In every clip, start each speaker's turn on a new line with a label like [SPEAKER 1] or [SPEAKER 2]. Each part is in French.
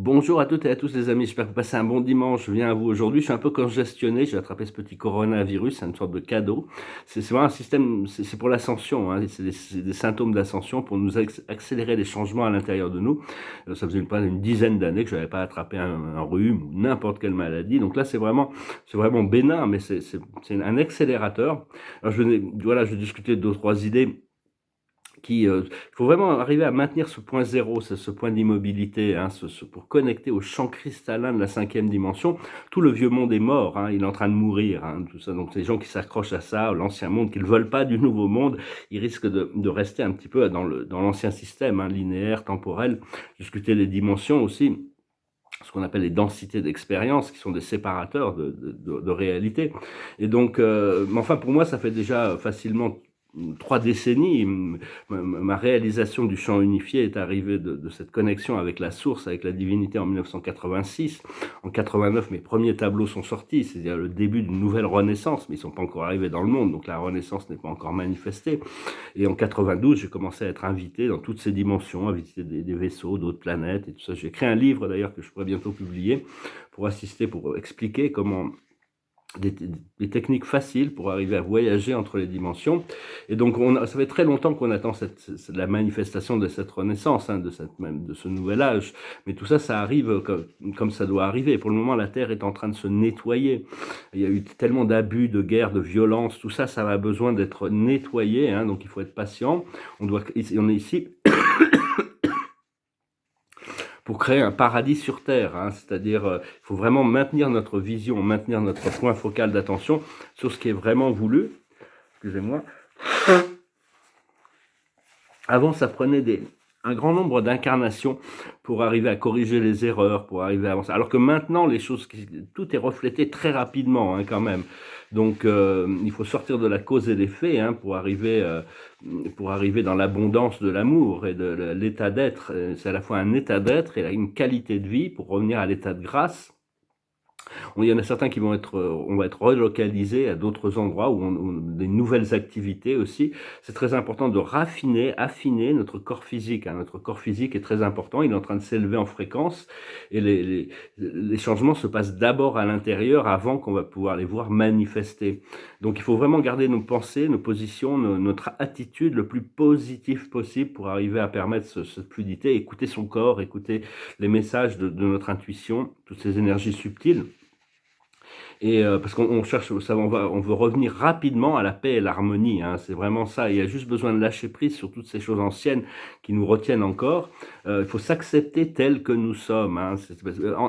[SPEAKER 1] Bonjour à toutes et à tous les amis, j'espère que vous passez un bon dimanche. Je viens à vous aujourd'hui, je suis un peu congestionné, j'ai attrapé ce petit coronavirus, c'est une sorte de cadeau. C'est vraiment un système, c'est pour l'ascension, hein, c'est des symptômes d'ascension pour nous accélérer les changements à l'intérieur de nous. Ça faisait une dizaine d'années que je n'avais pas attrapé un rhume ou n'importe quelle maladie. Donc là, c'est vraiment bénin, mais c'est un accélérateur. Alors voilà, je vais discuter de deux, trois idées il faut vraiment arriver à maintenir ce point zéro, ce point d'immobilité, hein, pour connecter au champ cristallin de la cinquième dimension. Tout le vieux monde est mort, hein, il est en train de mourir, hein, tout ça. Donc les gens qui s'accrochent à ça, l'ancien monde, qui ne veulent pas du nouveau monde, ils risquent de rester un petit peu dans l'ancien système, hein, linéaire, temporel. Discuter les dimensions aussi, ce qu'on appelle les densités d'expérience, qui sont des séparateurs de réalité. Et donc, mais enfin, pour moi, ça fait déjà facilement 3 décennies, ma réalisation du champ unifié est arrivée de cette connexion avec la source, avec la divinité en 1986. En 89, mes premiers tableaux sont sortis, c'est-à-dire le début d'une nouvelle renaissance, mais ils ne sont pas encore arrivés dans le monde, donc la renaissance n'est pas encore manifestée. Et en 92, j'ai commencé à être invité dans toutes ces dimensions, à visiter des vaisseaux, d'autres planètes et tout ça. J'ai écrit un livre d'ailleurs que je pourrais bientôt publier pour expliquer comment des techniques faciles pour arriver à voyager entre les dimensions. Et donc, ça fait très longtemps qu'on attend la manifestation de cette renaissance, hein, de ce nouvel âge. Mais tout ça, ça arrive comme ça doit arriver. Pour le moment, la Terre est en train de se nettoyer. Il y a eu tellement d'abus, de guerres, de violences. Tout ça, ça a besoin d'être nettoyé. Hein, donc, il faut être patient. On est ici pour créer un paradis sur Terre, hein, c'est-à-dire il faut vraiment maintenir notre vision, maintenir notre point focal d'attention sur ce qui est vraiment voulu. Excusez-moi. Avant, ça prenait un grand nombre d'incarnations pour arriver à corriger les erreurs, pour arriver à avancer. Alors que maintenant, tout est reflété très rapidement, hein, quand même. Donc, il faut sortir de la cause et l'effet, hein, pour arriver dans l'abondance de l'amour et de l'état d'être. C'est à la fois un état d'être et une qualité de vie pour revenir à l'état de grâce. Il y en a certains qui on va être relocalisés à d'autres endroits où des nouvelles activités aussi. C'est très important de affiner notre corps physique, hein. Notre corps physique est très important, il est en train de s'élever en fréquence et les changements se passent d'abord à l'intérieur avant qu'on va pouvoir les voir manifester. Donc il faut vraiment garder nos pensées, nos positions, notre attitude le plus positive possible pour arriver à permettre cette fluidité, écouter son corps, écouter les messages de notre intuition, toutes ces énergies subtiles. Et parce qu'on cherche, on veut revenir rapidement à la paix et l'harmonie, hein, c'est vraiment ça. Il y a juste besoin de lâcher prise sur toutes ces choses anciennes qui nous retiennent encore. Il faut s'accepter tel que nous sommes, hein,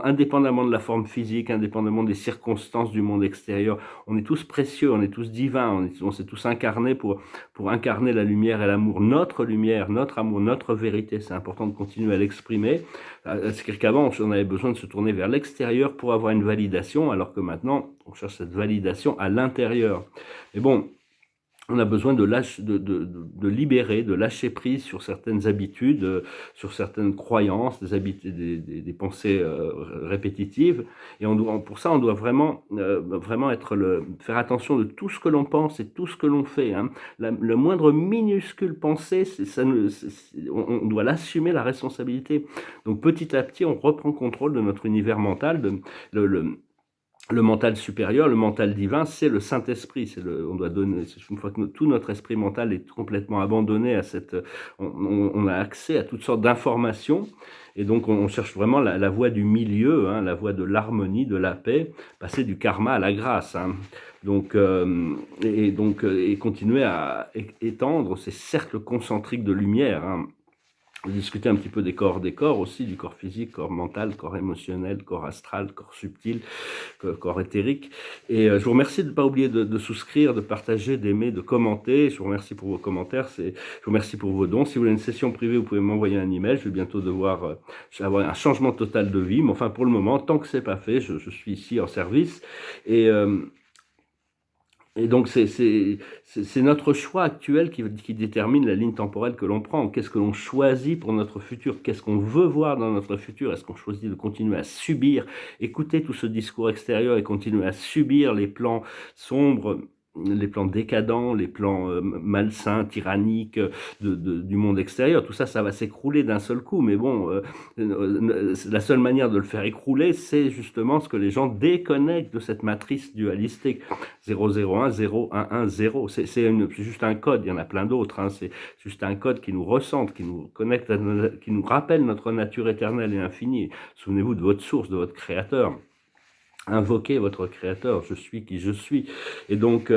[SPEAKER 1] indépendamment de la forme physique, indépendamment des circonstances du monde extérieur. On est tous précieux, on est tous divins, on s'est tous incarnés pour incarner la lumière et l'amour, notre lumière, notre amour, notre vérité. C'est important de continuer à l'exprimer. C'est-à-dire qu'avant, on avait besoin de se tourner vers l'extérieur pour avoir une validation, alors que maintenant, on cherche cette validation à l'intérieur. Mais bon, on a besoin de libérer, de lâcher prise sur certaines habitudes, sur certaines croyances, des pensées répétitives. Et pour ça, on doit vraiment faire attention de tout ce que l'on pense et tout ce que l'on fait, hein. Le moindre minuscule pensée, on doit l'assumer, la responsabilité. Donc petit à petit, on reprend contrôle de notre univers mental, le mental supérieur, le mental divin, c'est le Saint-Esprit. On doit donner, une fois que tout notre esprit mental est complètement abandonné on a accès à toutes sortes d'informations. Et donc, on cherche vraiment la voie du milieu, hein, la voie de l'harmonie, de la paix, passer du karma à la grâce, hein. Donc, et continuer à étendre ces cercles concentriques de lumière, hein. Discuter un petit peu des corps aussi, du corps physique, corps mental, corps émotionnel, corps astral, corps subtil, corps éthérique. Et je vous remercie de ne pas oublier de souscrire, de partager, d'aimer, de commenter. Je vous remercie pour vos commentaires, je vous remercie pour vos dons. Si vous voulez une session privée, vous pouvez m'envoyer un email. Je vais bientôt devoir avoir un changement total de vie. Mais enfin, pour le moment, tant que c'est pas fait, je suis ici en service. Et donc, c'est notre choix actuel qui détermine la ligne temporelle que l'on prend. Qu'est-ce que l'on choisit pour notre futur? Qu'est-ce qu'on veut voir dans notre futur? Est-ce qu'on choisit de continuer à subir, écouter tout ce discours extérieur et continuer à subir les plans sombres les plans décadents, les plans malsains, tyranniques du monde extérieur. Tout ça, ça va s'écrouler d'un seul coup. Mais bon, la seule manière de le faire écrouler, c'est justement ce que les gens déconnectent de cette matrice dualistique. 001, 011, 0. C'est juste un code, il y en a plein d'autres. Hein. C'est juste un code qui nous ressente, qui nous connecte, qui nous rappelle notre nature éternelle et infinie. Souvenez-vous de votre source, de votre créateur. Invoquez votre créateur, je suis qui je suis. Et donc,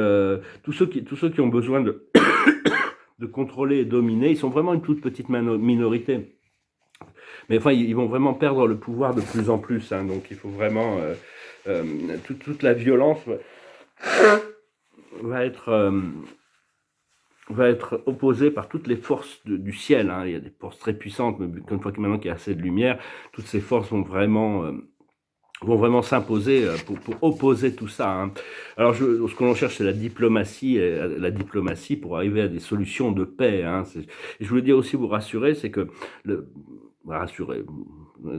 [SPEAKER 1] tous ceux qui ont besoin de contrôler et dominer, ils sont vraiment une toute petite minorité. Mais enfin, ils vont vraiment perdre le pouvoir de plus en plus. Hein, donc, il faut vraiment... toute la violence va être opposée par toutes les forces du ciel. Hein. Il y a des forces très puissantes, mais une fois maintenant qu'il y a assez de lumière, toutes ces forces vont vraiment s'imposer pour opposer tout ça. Hein. Alors, ce que l'on cherche, c'est la diplomatie pour arriver à des solutions de paix. Hein. Et je voulais dire aussi, vous rassurer, c'est que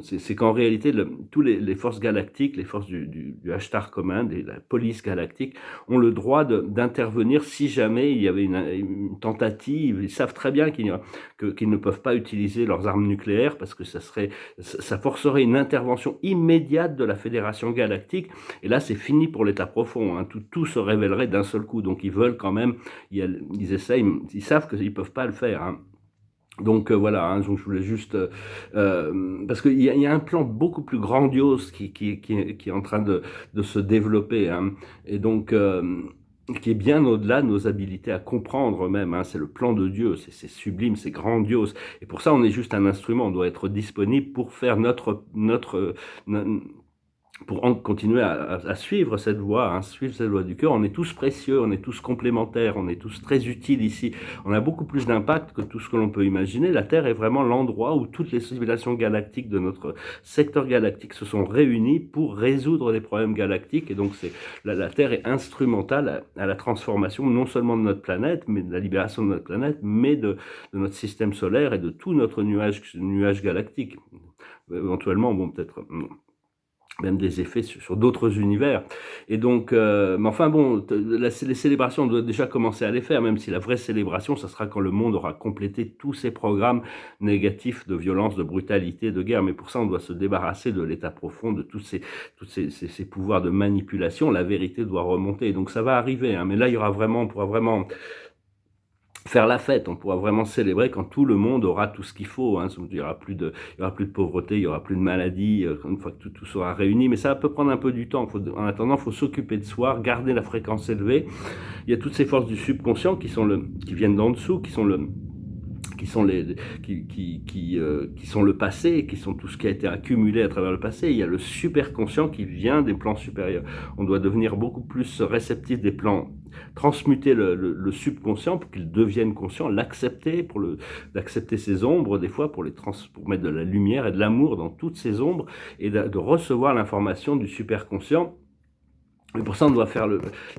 [SPEAKER 1] c'est qu'en réalité, tous les forces galactiques, les forces du Ashtar commun, la police galactique, ont le droit d'intervenir si jamais il y avait une tentative. Ils savent très bien qu'ils ne peuvent pas utiliser leurs armes nucléaires parce que ça forcerait une intervention immédiate de la Fédération galactique. Et là, c'est fini pour l'état profond. Hein. Tout se révélerait d'un seul coup. Donc, ils veulent quand même, ils essayent, ils savent qu'ils ne peuvent pas le faire. Hein. Donc voilà, hein, donc je voulais juste parce qu'il y a un plan beaucoup plus grandiose qui est en train de se développer, hein, et donc qui est bien au-delà de nos habilités à comprendre même. Hein, c'est le plan de Dieu, c'est sublime, c'est grandiose. Et pour ça, on est juste un instrument. On doit être disponible pour faire pour continuer à suivre cette voie, hein, suivre cette voie du cœur. On est tous précieux, on est tous complémentaires, on est tous très utiles ici. On a beaucoup plus d'impact que tout ce que l'on peut imaginer. La Terre est vraiment l'endroit où toutes les civilisations galactiques de notre secteur galactique se sont réunies pour résoudre les problèmes galactiques. Et donc, la Terre est instrumentale à la transformation non seulement de notre planète, mais de la libération de notre planète, mais de notre système solaire et de tout notre nuage galactique. Éventuellement, bon, peut-être... même des effets sur d'autres univers. Et donc, mais enfin bon, les célébrations, on doit déjà commencer à les faire, même si la vraie célébration, ça sera quand le monde aura complété tous ses programmes négatifs de violence, de brutalité, de guerre. Mais pour ça, on doit se débarrasser de l'état profond, de tous ces pouvoirs de manipulation. La vérité doit remonter. Donc ça va arriver, hein. Mais là, on pourra vraiment faire la fête, on pourra vraiment célébrer quand tout le monde aura tout ce qu'il faut. Hein. Il y aura plus de pauvreté, il y aura plus de maladies, une fois que tout sera réuni. Mais ça peut prendre un peu du temps. En attendant, il faut s'occuper de soi, garder la fréquence élevée. Il y a toutes ces forces du subconscient qui viennent d'en dessous, qui sont le passé, qui sont tout ce qui a été accumulé à travers le passé. Il y a le superconscient qui vient des plans supérieurs. On doit devenir beaucoup plus réceptif des plans, transmuter le subconscient pour qu'il devienne conscient, l'accepter, d'accepter ses ombres des fois, pour mettre de la lumière et de l'amour dans toutes ces ombres, et de recevoir l'information du superconscient. Et pour ça, on doit faire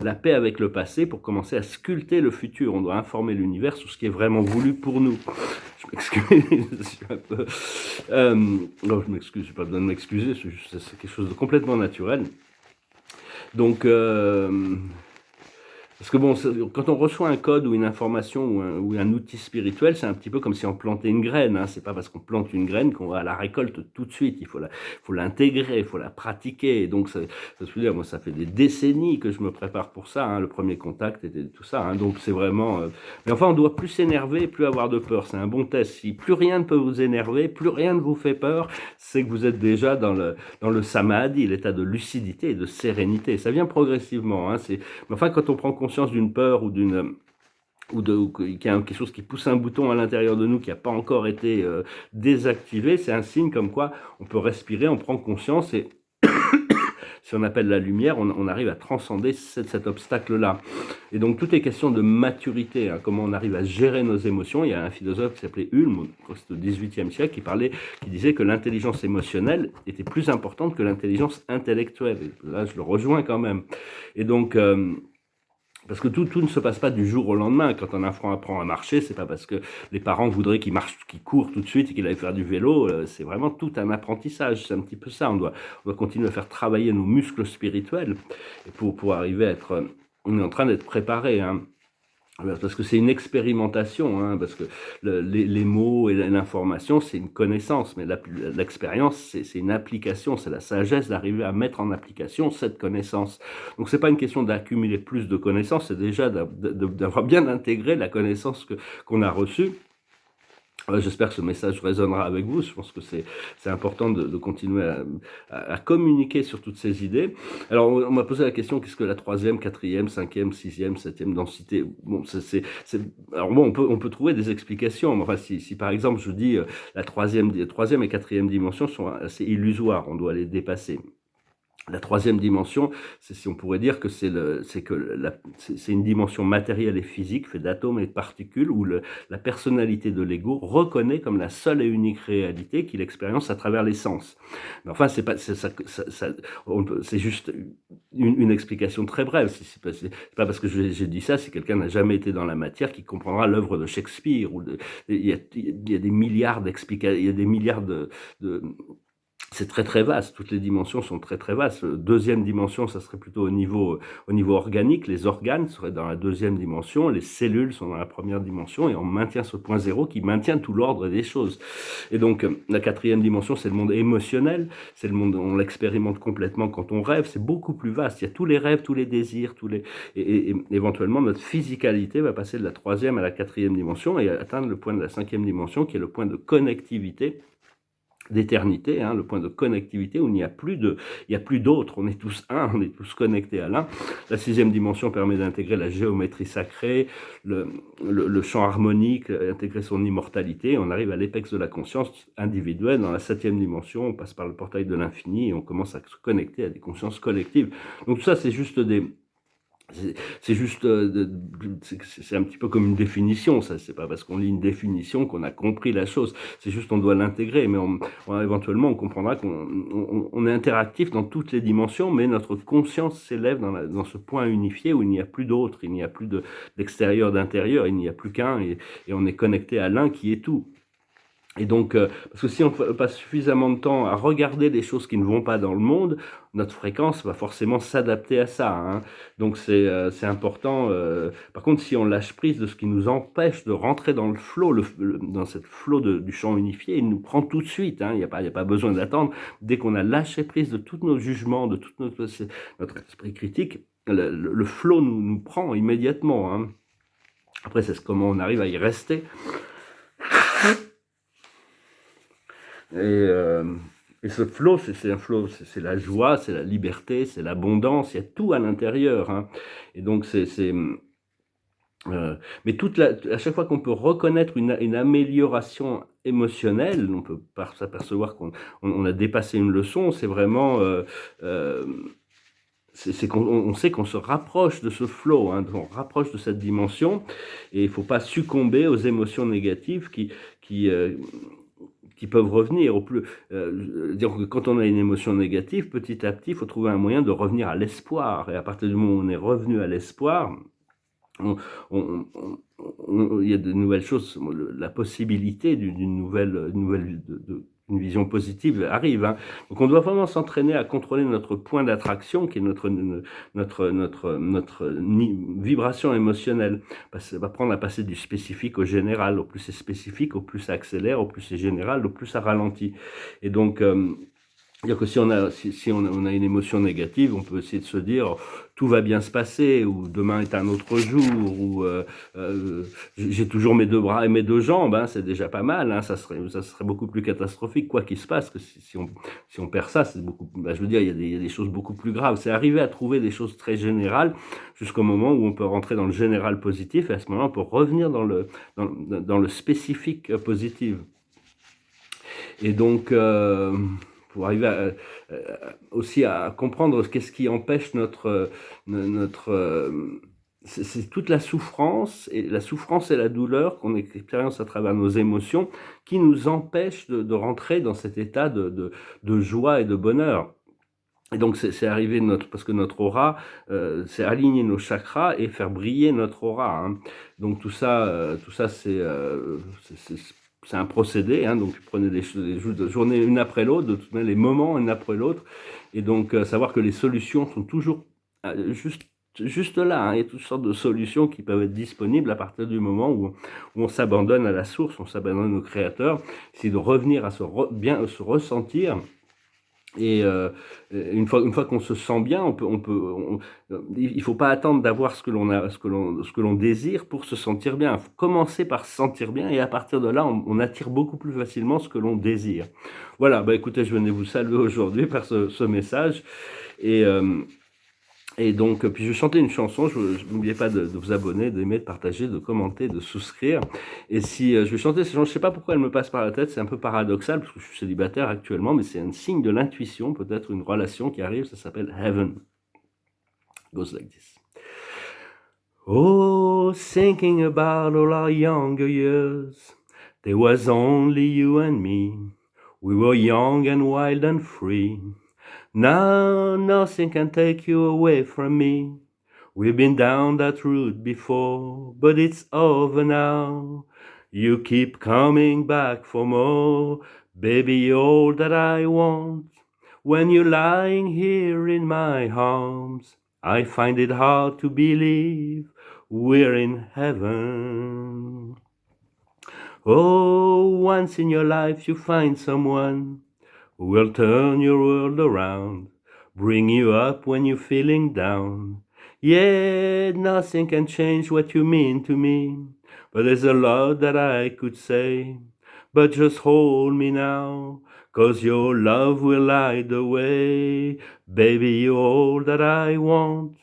[SPEAKER 1] la paix avec le passé pour commencer à sculpter le futur. On doit informer l'univers sur ce qui est vraiment voulu pour nous. Je m'excuse, je suis un peu... non, je m'excuse, je n'ai pas besoin de m'excuser, c'est quelque chose de complètement naturel. Donc... parce que bon, quand on reçoit un code ou une information ou un outil spirituel, c'est un petit peu comme si on plantait une graine. Hein. C'est pas parce qu'on plante une graine qu'on va à la récolte tout de suite. Il faut l'intégrer, il faut la pratiquer. Et donc, ça veut dire, moi, ça fait des décennies que je me prépare pour ça. Hein. Le premier contact était tout ça. Hein. Donc, c'est vraiment... Mais enfin, on doit plus s'énerver, plus avoir de peur. C'est un bon test. Si plus rien ne peut vous énerver, plus rien ne vous fait peur, c'est que vous êtes déjà dans le samadhi, l'état de lucidité et de sérénité. Ça vient progressivement. Hein. Mais enfin, quand on prend conscience d'une peur ou qu'il y a quelque chose qui pousse un bouton à l'intérieur de nous qui n'a pas encore été désactivé, c'est un signe comme quoi on peut respirer, on prend conscience et si on appelle la lumière, on arrive à transcender cet obstacle-là. Et donc, tout est question de maturité, hein, comment on arrive à gérer nos émotions. Il y a un philosophe qui s'appelait Ulm, au XVIIIe siècle, qui disait que l'intelligence émotionnelle était plus importante que l'intelligence intellectuelle. Et là, je le rejoins quand même. Et donc... parce que tout ne se passe pas du jour au lendemain. Quand un enfant apprend à marcher, c'est pas parce que les parents voudraient qu'il court tout de suite et qu'il aille faire du vélo. C'est vraiment tout un apprentissage. C'est un petit peu ça. On doit continuer à faire travailler nos muscles spirituels pour arriver à être on est en train d'être préparé, hein. Parce que c'est une expérimentation, hein, parce que les mots et l'information, c'est une connaissance, mais l'expérience, c'est une application, c'est la sagesse d'arriver à mettre en application cette connaissance. Donc c'est pas une question d'accumuler plus de connaissances, c'est déjà d'avoir bien intégré la connaissance qu'on a reçue. J'espère que ce message résonnera avec vous. Je pense que c'est important de continuer à communiquer sur toutes ces idées. Alors, on m'a posé la question, qu'est-ce que la troisième, quatrième, cinquième, sixième, septième densité? Bon, alors bon, on peut trouver des explications. Enfin, si par exemple, je dis la troisième et quatrième dimension sont assez illusoires, on doit les dépasser. La troisième dimension, si on pourrait dire que c'est une dimension matérielle et physique, faite d'atomes et de particules, où la personnalité de l'ego reconnaît comme la seule et unique réalité qu'il expérience à travers les sens. Mais enfin, c'est juste une explication très brève. C'est pas parce que j'ai dit ça, si quelqu'un n'a jamais été dans la matière, qui comprendra l'œuvre de Shakespeare. Il y a des milliards d'explications, il y a des milliards c'est très très vaste, toutes les dimensions sont très très vastes. Deuxième dimension, ça serait plutôt au niveau organique, les organes seraient dans la deuxième dimension, les cellules sont dans la première dimension, et on maintient ce point zéro qui maintient tout l'ordre des choses. Et donc la quatrième dimension, c'est le monde émotionnel, c'est le monde, on l'expérimente complètement quand on rêve, c'est beaucoup plus vaste, il y a tous les rêves, tous les désirs, et éventuellement notre physicalité va passer de la troisième à la quatrième dimension et atteindre le point de la cinquième dimension qui est le point de connectivité, d'éternité, hein, le point de connectivité où il n'y a plus d'autres, on est tous un, on est tous connectés à l'un. La sixième dimension permet d'intégrer la géométrie sacrée, le champ harmonique, intégrer son immortalité. On arrive à l'apex de la conscience individuelle. Dans la septième dimension, on passe par le portail de l'infini et on commence à se connecter à des consciences collectives. Donc tout ça, c'est juste c'est un petit peu comme une définition, ça. C'est pas parce qu'on lit une définition qu'on a compris la chose. C'est juste on doit l'intégrer, mais éventuellement on comprendra qu'on est interactif dans toutes les dimensions, mais notre conscience s'élève dans ce point unifié où il n'y a plus d'autre, il n'y a plus d'extérieur, d'intérieur, il n'y a plus qu'un, et on est connecté à l'un qui est tout. Et donc, parce que si on passe suffisamment de temps à regarder les choses qui ne vont pas dans le monde, notre fréquence va forcément s'adapter à ça, hein. Donc c'est important. Par contre, si on lâche prise de ce qui nous empêche de rentrer dans le flot, dans cette flot du champ unifié, il nous prend tout de suite, hein. Il n'y a pas besoin d'attendre. Dès qu'on a lâché prise de tous nos jugements, de tout notre esprit critique, le flot nous prend immédiatement, hein. Après, c'est comment on arrive à y rester. Et ce flow, c'est un flow, c'est la joie, c'est la liberté, c'est l'abondance, il y a tout à l'intérieur, hein. Et donc mais à chaque fois qu'on peut reconnaître une amélioration émotionnelle, on peut s'apercevoir qu'on a dépassé une leçon, c'est vraiment c'est qu'on sait qu'on se rapproche de ce flow, hein, on rapproche de cette dimension, et il ne faut pas succomber aux émotions négatives qui peuvent revenir. Dire que quand on a une émotion négative, petit à petit, il faut trouver un moyen de revenir à l'espoir. Et à partir du moment où on est revenu à l'espoir, il y a de nouvelles choses, la possibilité d'une une vision positive arrive, hein. Donc on doit vraiment s'entraîner à contrôler notre point d'attraction, qui est notre vibration émotionnelle. Apprendre à passer du spécifique au général. Au plus c'est spécifique, au plus ça accélère, au plus c'est général, au plus ça ralentit. Et donc c'est-à-dire que si on a une émotion négative, on peut essayer de se dire tout va bien se passer, ou demain est un autre jour, ou j'ai toujours mes deux bras et mes deux jambes, hein, c'est déjà pas mal, hein, ça serait beaucoup plus catastrophique quoi qu'il se passe, que si on perd ça, c'est beaucoup. Je veux dire, il y a des choses beaucoup plus graves. C'est arriver à trouver des choses très générales jusqu'au moment où on peut rentrer dans le général positif, et à ce moment-là, on peut revenir dans le spécifique positif. Et donc pour arriver aussi à comprendre qu'est-ce qui empêche c'est toute la souffrance et la douleur qu'on expérience à travers nos émotions qui nous empêchent de rentrer dans cet état de joie et de bonheur. Et donc c'est arrivé parce que notre aura, c'est aligner nos chakras et faire briller notre aura, hein. Donc tout ça c'est un procédé, hein, donc vous prenez des journées une après l'autre, de toute manière les moments une après l'autre, et donc savoir que les solutions sont toujours juste juste là, hein, il y a toutes sortes de solutions qui peuvent être disponibles à partir du moment où on s'abandonne à la source, on s'abandonne au Créateur. C'est de revenir à bien se ressentir. Et une fois qu'on se sent bien, il faut pas attendre d'avoir ce que l'on désire pour se sentir bien. Il faut commencer par se sentir bien, et à partir de là, on attire beaucoup plus facilement ce que l'on désire. Voilà, bah écoutez, je venais vous saluer aujourd'hui par ce message. Et donc, puis je chantais une chanson, n'oubliez pas de vous abonner, d'aimer, de partager, de commenter, de souscrire. Et si je vais chanter cette chanson, je ne sais pas pourquoi elle me passe par la tête, c'est un peu paradoxal, parce que je suis célibataire actuellement, mais c'est un signe de l'intuition, peut-être une relation qui arrive, ça s'appelle Heaven. It goes like this. Oh, thinking about all our younger years, there was only you and me. We were young and wild and free. Now nothing can take you away from me. We've been down that route before, but it's over now. You keep coming back for more. Baby, you're all that I want. When you're lying here in my arms, I find it hard to believe we're in heaven. Oh, once in your life you find someone who will turn your world around, bring you up when you're feeling down. Yeah, nothing can change what you mean to me, but there's a lot that I could say. But just hold me now, 'cause your love will light the way. Baby, you're all that I want.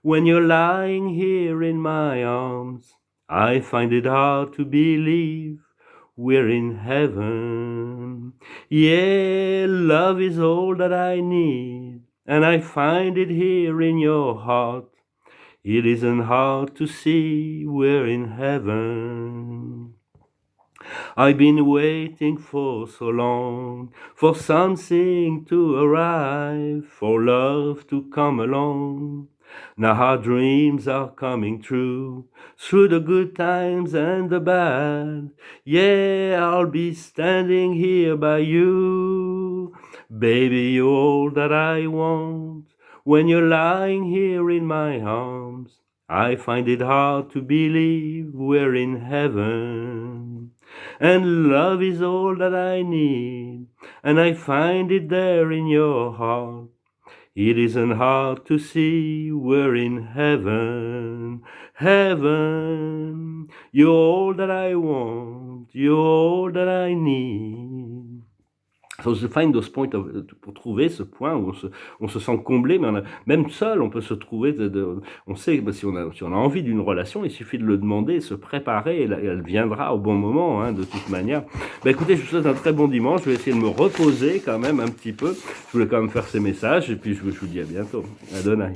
[SPEAKER 1] When you're lying here in my arms, I find it hard to believe we're in heaven. Yeah, love is all that I need, and I find it here in your heart. It isn't hard to see we're in heaven. I've been waiting for so long, for something to arrive, for love to come along. Now our dreams are coming true, through the good times and the bad. Yeah, I'll be standing here by you. Baby, you're all that I want. When you're lying here in my arms, I find it hard to believe we're in heaven. And love is all that I need, and I find it there in your heart. It isn't hard to see we're in heaven. Heaven, you're all that I want, you're all that I need. So to find those points pour trouver ce point où on se sent comblé, mais même seul, on peut se trouver. On sait si on a envie d'une relation, il suffit de le demander, se préparer, et elle viendra au bon moment, hein, de toute manière. Bah écoutez, je vous souhaite un très bon dimanche. Je vais essayer de me reposer quand même un petit peu. Je voulais quand même faire ces messages, et puis je vous dis à bientôt. Adonai.